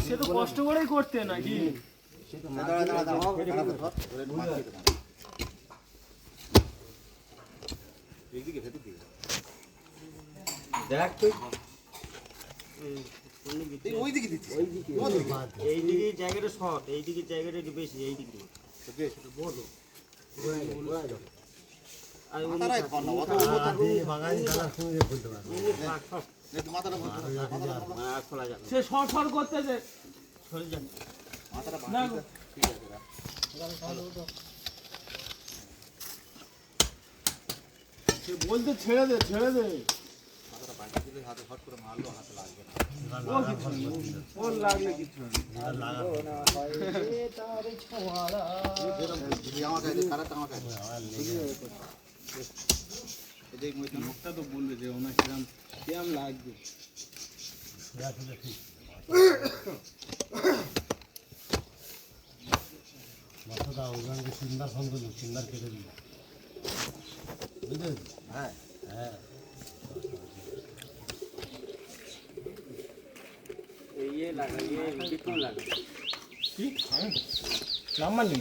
সে তো কষ্ট করেই করতে নাকি দেখ তুই এইদিকে জায়গাটা শর্ট, এইদিকে জায়গাটা একটু বেশি, এইদিকে বলো সে সর সর করতেছে না গো। সে বলতে ছেড়ে দে ছেড়ে দে ওর লাগলে কিছু মুখটা তো বলবে যে ওনার কিরম কিরম লাগবে মাথাটা ওখানে চিন্তার ফোন করলো চিন্তার কেটে দিল বুঝলেন হ্যাঁ হ্যাঁ ये लगा ये बिल्कुल लगा কি নাম্বার নেই